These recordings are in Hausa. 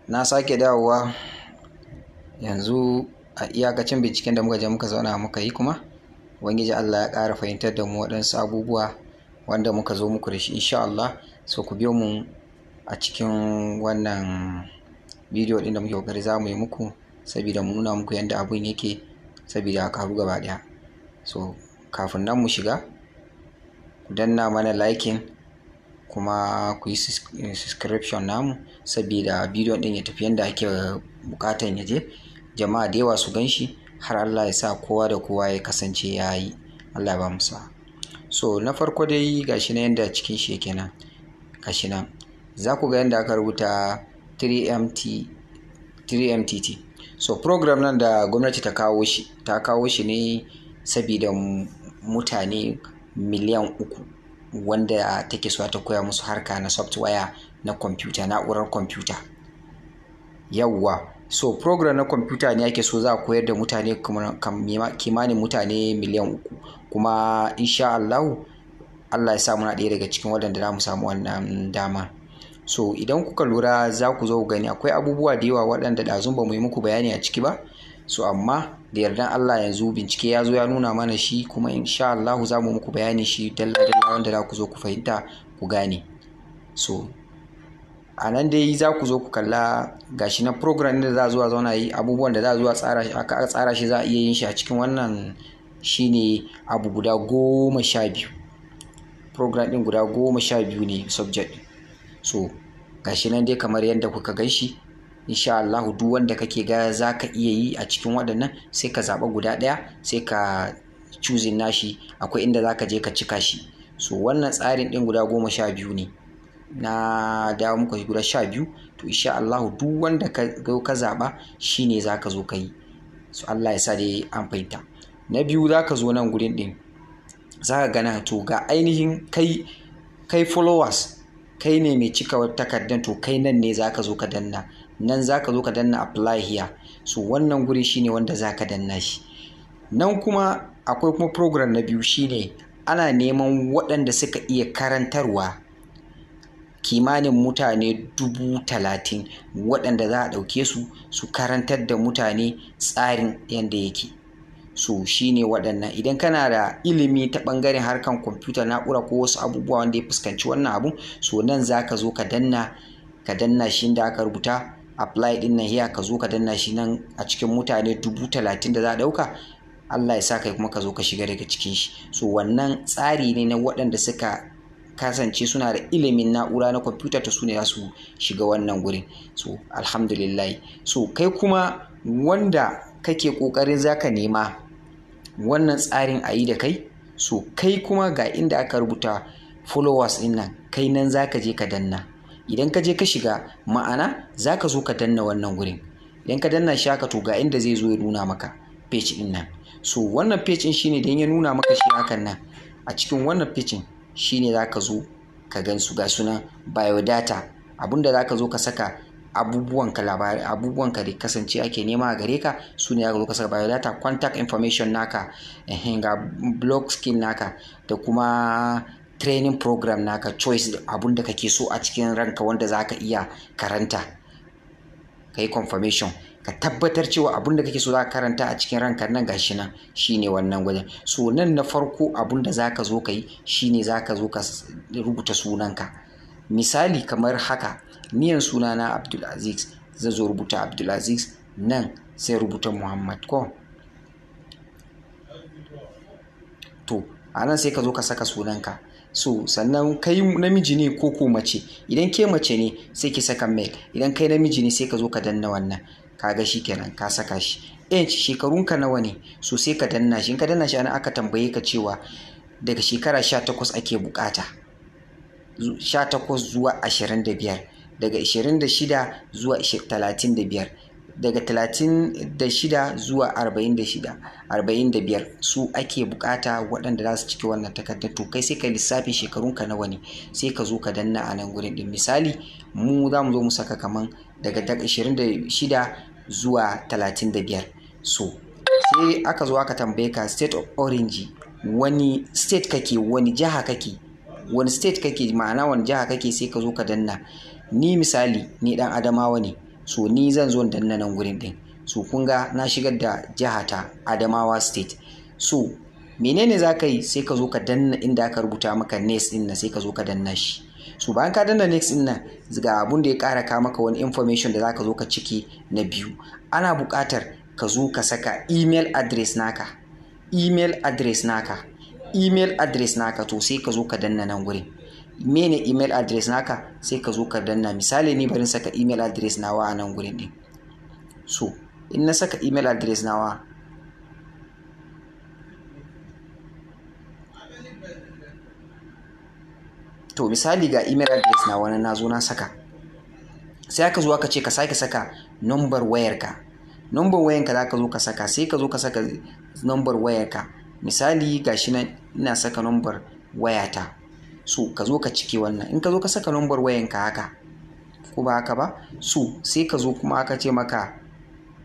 Na sake dawowa yanzu a iyakacin binciken da muka je muka zauna muka yi kuma ubangiji Allah ya ƙara fahimtar da mu waɗansu abubuwa wanda muka zo muku da shi insha Allah. So ku biyo mu a cikin wannan bidiyo ɗin da muke ƙoƙari za mu yi muku saboda mu nuna muku yadda abun yake saboda a karu gaba ɗaya. So kafin nan mu shiga ku danna mana liking kuma ku yi subscription namu saboda bidiyon ɗin ya tafi yadda ake buƙatan ya je jama'a da yawa su gan shi har Allah ya sa kowa da kowa ya kasance ya yi. Allah ya ba mu sa'a. So na farko dai gashi na yadda cikin shi yake nan gashi nan za ku ga yadda aka rubuta 3MTT. So program nan da gwamnati ta kawo shi ne saboda mutane miliyan 3 wanda take so ta koya musu harka na software na kwamfuta, na'urar kwamfuta. Yawwa, so program na kwamfuta ne ake so za a koyar da mutane kimanin mutane miliyan 3 kuma insha Allah ya sa muna ɗaya daga cikin waɗanda za mu samu wannan dama. So idan kuka lura za ku zo gani akwai abubuwa da yawa waɗanda ɗazun ba mu yi muku bayani a ciki ba. So amma da yardan Allah yanzu bincike ya zo ya nuna mana shi kuma insha Allah za mu muku bayani shi dalla-dalla wanda za ku zo ku fahimta ku gane. So a nan dai za ku zo ku kalla gashi na program da za a zo a zauna yi abubuwan da za a zo a tsara shi za a iya yin shi a cikin wannan shine abu guda 12. Program ɗin guda 12 ne subject. So gashi nan dai kamar yadda kuka gan shi insha Allah duk wanda kake ga za ka iya yi a cikin waɗannan sai ka zaɓa guda ɗaya sai ka choosing nashi akwai inda za ka je ka cika shi. So wannan tsarin ɗin guda 12 ne na dawo muka guda 12 to insha Allah duk wanda ka zaɓa shine za ka zo ka yi. So Allah ya sa dai an fahimta. Na biyu za ka zo nan gurin ɗin za ka gana to ga ainihin kai followers kai ne mai cika takardar to kai nan ne za ka zo ka danna nan za ka zo ka danna apply here. So wannan guri shine wanda za ka danna shi. Nan kuma akwai kuma program na biyu shine ana neman waɗanda suka iya karantarwa kimanin mutane 30,000 waɗanda za a ɗauke su karantar da mutane tsarin yadda yake. So shine waɗannan idan kana da ilimi ta ɓangaren harkan kwamfuta na'ura ko wasu abubuwa wanda ya fuskanci wannan abu so nan za ka zo ka danna shi da aka rubuta apply ɗin nan here ka zo ka danna shi nan a cikin mutane 30,000 da za a ɗauka. Allah ya sa kai kuma ka zo ka shiga daga cikin shi. So wannan tsari ne na waɗanda suka kasance suna da ilimin na'ura na kwamfuta ta su ne za su shiga wannan gurin. So alhamdulillah. So kai kuma wanda kake ƙoƙarin za ka nema wannan tsarin a yi da kai so kai kuma ga inda aka rubuta followers ɗin nan kai nan za ka je ka danna. Idan ka je ka shiga ma'ana za ka zo ka danna wannan gurin. Idan ka danna shi haka to ga inda zai zo ya nuna maka page ɗin nan. So wannan page ɗin shine idan ya nuna maka shi hakan nan a cikin wannan page ɗin shine za ka zo ka gansu ga sunan biodata abinda za ka zo ka saka abubuwanka labarai abubuwanka da kasance ake nema a gare ka su ne aka zo ka saka biodata contact information naka ga blog skill naka da kuma training program naka choice abunda kake so a cikin ranka wanda za ka iya karanta ka yi confirmation ka tabbatar cewa abunda kake so za ka karanta a cikin ranka nan gashi nan shine wannan wajen. So nan na farko abunda za ka zo ka yi shine za ka zo ka rubuta sunanka misali kamar haka niyan sunana Abdulaziz zan zo rubuta Abdulaziz nan sai rubuta Muhammad ko to a nan sai ka zo ka saka sunanka. So sannan kai namiji ne ko mace idan ke mace ne sai ki saka mail idan kai namiji ne sai ka zo ka danna wannan kaga shi kenan ka saka shi. Shekarunka nawa ne so sai ka danna shi in ka danna shi ana aka tambaye ka cewa daga shekara 18 ake bukata 18 zuwa 25 daga 26 zuwa 35 daga 36 zuwa 45 su ake bukata waɗanda za su ciki wannan takardar to kai sai ka lissafi shekarunka nawa ne sai ka zo ka danna a nan gurin din. Misali mu za mu zo mu saka kaman daga 26 zuwa 35. So sai aka zo aka tambaye ka state of origin wani state kake wani jiha kake ma'ana wani jiha kake sai ka zo ka danna. Ni misali ni dan Adamawa ne so ni zan zo danna nan gurin din. So kun ga na shigar da jihata Adamawa State. So menene za ka yi, sai ka zo ka danna inda aka rubuta maka next din nan, sai ka zo ka danna shi. So bayan ka danna next din nan, ga abun da ya ƙara ka maka wani information da za ka zo ka ciki na biyu. Ana buƙatar ka zo ka saka email address naka, email address naka to sai ka zo ka danna nan gurin. Mene email address naka, sai ka zo ka danna. Misali ni bari saka email address nawa a nan gurin din. So in na saka email address nawa, to misali ga email address nawa na zo na saka, sai aka zo aka ce ka sake saka number wayarka. Number wayanka za ka zo ka saka, sai ka zo ka saka number wayarka. Misali gashi nan ina saka number wayata. So ka zo ka cike wannan. In ka zo ka saka number wayanka haka, ko ba haka ba, so sai ka zo kuma aka ce maka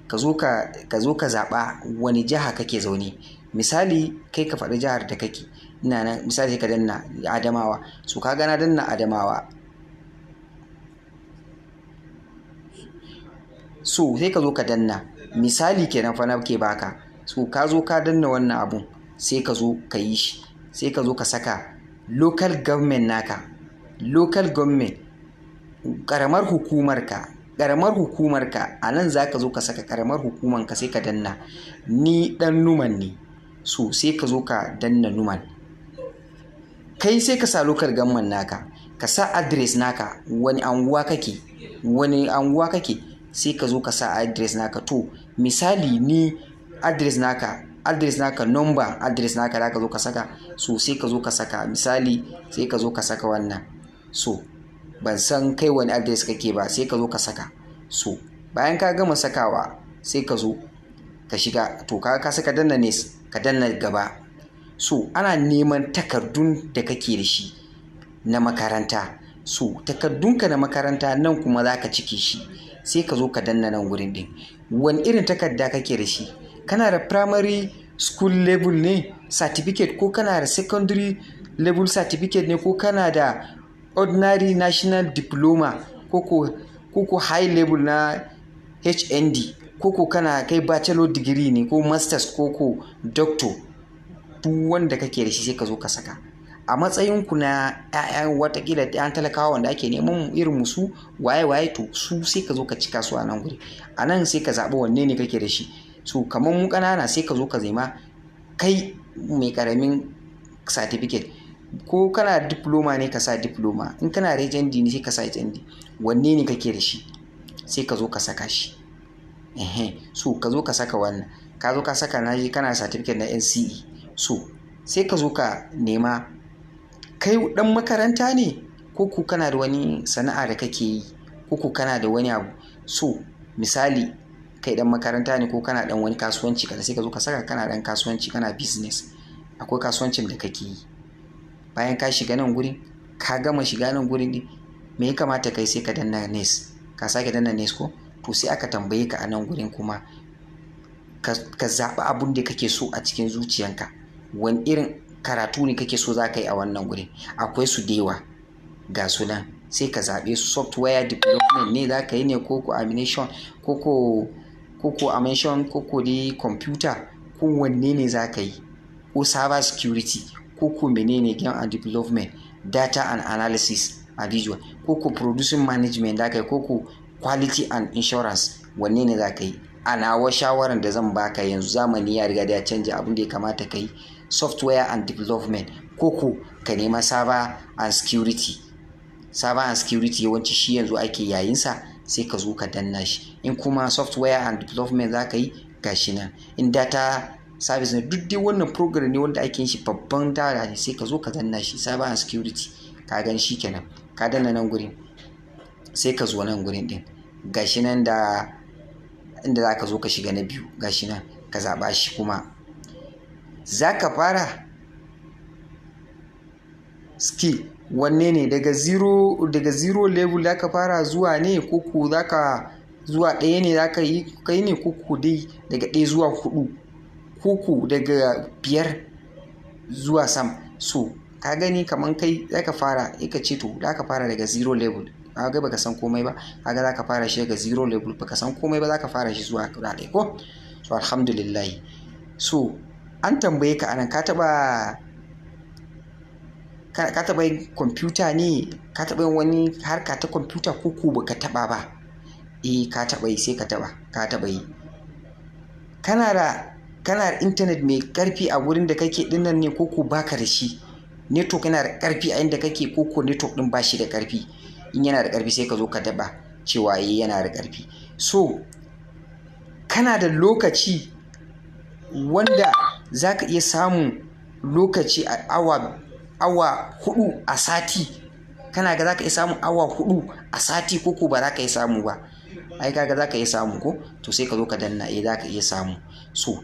ka zo ka zaɓa wani jiha kake zaune. Misali kai ka faɗi jihar da kake. Ina nan misali ka danna Adamawa. So ka ga na danna Adamawa. So sai ka zo ka danna. Misali kenan fa nake baka. So ka zo ka danna wannan abun, sai ka zo ka yi shi. Sai ka zo ka saka local government naka. Local government, ƙaramar hukumarka. A nan za ka zo ka saka ƙaramar hukumanka, sai ka danna. Ni ɗan Numan ne. So sai ka zo ka danna Numan. Kai sai ka sa local government naka, ka sa address naka, wani anguwa kake, sai ka zo ka sa address naka. To misali ni address naka number address naka da ka zo ka saka. So sai ka zo ka saka, misali sai ka zo ka saka wannan. So ban san kai wani address kake ba, sai ka zo ka saka. So bayan ka gama sakawa, sai ka zo ka shiga. To ka saka danna next, ka danna gaba. So ana neman takardun da kake da shi na makaranta. So takardunka na makaranta nan kuma za ka cike shi, sai ka zo ka danna nan gurin din. Wani irin takarda kake da shi? Kana da primary school level ne certificate, ko kana da secondary level certificate ne, ko kana da ordinary national diploma, ko high level na HND, ko kana kai bachelor degree ne, ko masters, ko doctor. Duk wanda kake da shi sai ka zo ka saka. A matsayinku na 'ya'yan watakila 'yan talakawa wanda ake neman irin musu waye to su sai ka zo ka cika su a nan guri. A nan sai ka zaɓi wanne ne kake da shi. So kamar mu ƙanana sai ka zo ka zema kai mai ƙaramin certificate, ko kana diploma ne ka sa diploma, in kana da HND ne sai ka sa HND. Wanne ne kake da shi, sai ka zo ka saka shi. So ka zo ka saka wannan, ka zo ka saka na kana certificate na NCE. So sai ka zo ka nema kai dan makaranta ne, ko kana da wani sana'a da kake yi, ko kana da wani abu. So misali kai dan makaranta ne, ko kana dan wani kasuwanci kada, sai ka zo ka saka kana dan kasuwanci, kana business, akwai kasuwancin da kake yi. Bayan ka shiga nan gurin, ka gama shiga nan gurin ne, me ya kamata kai, sai ka danna next, ka sake danna next ko. To sai aka tambaye ka a nan gurin kuma ka zaɓi abun da kake so a cikin zuciyanka. Wani irin karatu ne kake so za ka yi a wannan gurin? Akwai su da yawa ga su nan, sai ka zaɓe su. Software development ne za ka yi ne, ko animation, ko animation, ko dai computer, ko wanne ne za ka yi, ko cyber security, ko menene game and development, data and analysis a visual, ko producing management za ka yi, ko quality and insurance, wanne ne za ka yi? A nawa shawaran da zan baka yanzu, zamani ya riga da ya canja, abin da ya kamata ka yi software and development, ko ka nema cyber and security. Cyber and security yawanci shi yanzu ake yayinsa, sai ka zo ka danna shi. In kuma software and development za ka yi, gashi nan. In data service ne, duk dai wannan program ne wanda ake yin shi babban dara ne, sai ka zo ka danna shi cyber and security. Ka gan shi kenan, ka danna nan gurin, sai ka zo nan gurin din, gashi nan da inda za ka zo ka shiga na biyu, gashi nan ka zaɓa shi. Kuma za ka fara skill, wanne ne daga zero level za ka fara zuwa ne, ko za ka zuwa ɗaya ne za ka yi kai ne, ko dai daga 1 zuwa 4, ko daga 5 zuwa sam. So ka gani kaman kai za ka fara, ka ce to za ka fara daga zero level, kaga baka san komai ba, kaga zaka fara shi daga zero level, baka san komai ba zaka fara shi zuwa guda ɗaya ko. So alhamdulillah. So an tambaye ka anan ka taɓa yin kwamfuta ne, ka taɓa yin wani harka ta kwamfuta ko baka taɓa ba? Ka taɓa yi, sai ka taɓa yi. Kana da intanet mai ƙarfi a wurin da kake dinnan ne ko baka da shi? Network yana da ƙarfi a inda kake ko network din ba shi da ƙarfi? In yana da ƙarfi sai ka zo ka daba cewa yana da ƙarfi. So kana da lokaci wanda za ka iya samun lokaci a awa 4 a sati? Kana ga za ka iya samun awa 4 a sati ko ba za ka iya samu ba? Ai kaga za ka iya samu ko? To sai ka zo ka danna za ka iya samu. So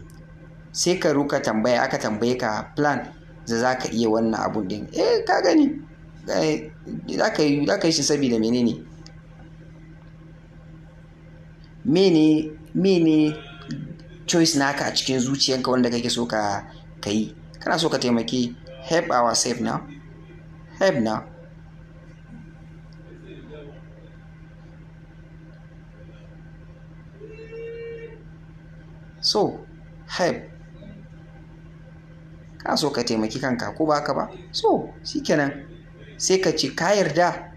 sai ka roka tambaya, aka tambaye ka plan da za ka iya wannan abun din. Ka gani za ka yi shi saboda mene choice naka a cikin zuciyanka wanda kake so ka yi. Kana so ka taimaki help ourselves now, help now. So help, kana so ka taimaki kanka ko ba haka ba? So shikenan sai ka ce ka yarda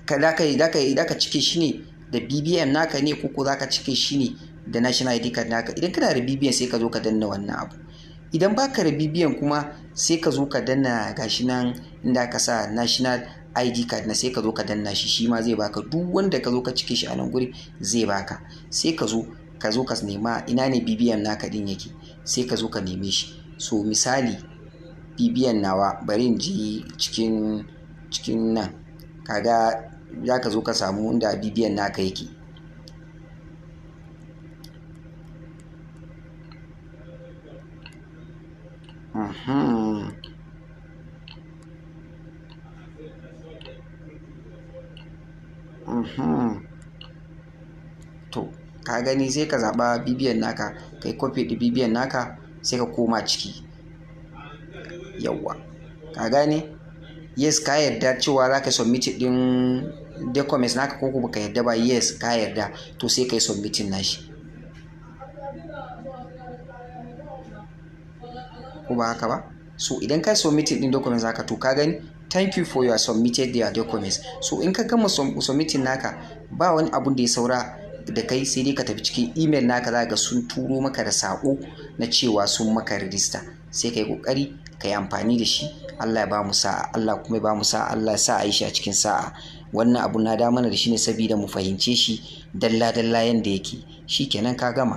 da ka cike shi ne da BBN naka ne ko za ka cike shi ne da national ID card naka? Idan kana da BBN sai ka zo ka danna wannan abu. Idan baka da BBN kuma sai ka zo ka danna gashi nan inda ka sa national ID card na, sai ka zo ka danna shi ma zai baka. Duk wanda ka zo ka cike shi a nan guri zai baka. Sai ka zo ka nema ina ne BBN naka din yake, sai ka zo ka neme shi. So misali BBN nawa bari in ji cikin nan, kaga za ka zo ka samu inda BBN naka yake. To ka gani sai ka zaɓa BBN naka, kai copy da BBN naka sai ka koma ciki. Yawwa ka gane? Yes ka yarda cewa za ka submit din documents naka ko baka yarda ba? Yes ka yarda, to sai ka yi submitting nashi ko ba haka ba? So idan ka submit din documents naka, to ka gani thank you for your submitted their documents. So in ka gama submitting naka, ba wani abun da ya saura da kai sai dai ka tafi cikin email naka, za ga sun turo maka da sako na cewa sun maka register. Sai ka yi kokari ka yi amfani da shi. Allah ya ba mu sa'a, Allah kuma ya ba mu sa'a, Allah ya sa a yi shi a cikin sa'a. Wannan abu na da mana da shi ne saboda mu fahimce shi dalla-dalla yanda yake. Shikenan ka gama.